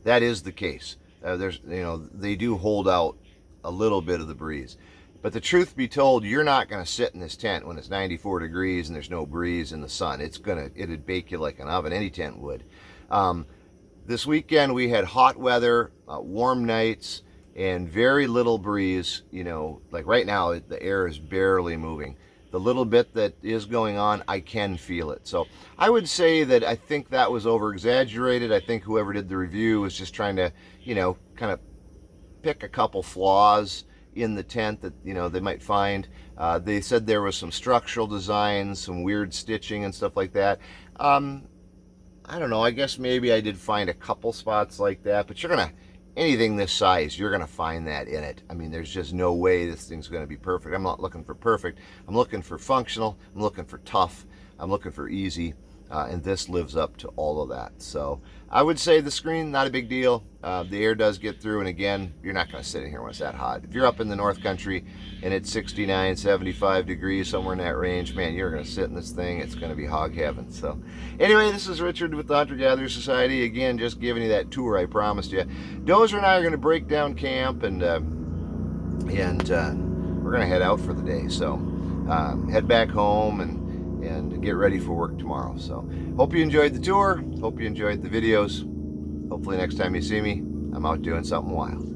that is the case. They do hold out a little bit of the breeze. But the truth be told, you're not going to sit in this tent when it's 94 degrees and there's no breeze in the sun. It'd bake you like an oven. Any tent would. This weekend we had hot weather, warm nights, and very little breeze. Like right now, the air is barely moving. The little bit that is going on, I can feel it. So I would say that I think that was over exaggerated. I think whoever did the review was just trying to, kind of pick a couple flaws in the tent that, they might find. They said there was some structural designs, some weird stitching and stuff like that. I don't know. I guess maybe I did find a couple spots like that, but anything this size, you're gonna find that in it. I mean, there's just no way this thing's gonna be perfect. I'm not looking for perfect. I'm looking for functional. I'm looking for tough. I'm looking for easy. And this lives up to all of that. So I would say the screen, not a big deal. The air does get through, and again, you're not gonna sit in here when it's that hot. If you're up in the North Country and it's 69, 75 degrees, somewhere in that range, man, you're gonna sit in this thing. It's gonna be hog heaven. So anyway, this is Richard with the Hunter-Gatherer Society. Again, just giving you that tour I promised you. Dozer and I are gonna break down camp, and we're gonna head out for the day. So head back home and get ready for work tomorrow. So hope you enjoyed the tour. Hope you enjoyed the videos. Hopefully next time you see me, I'm out doing something wild.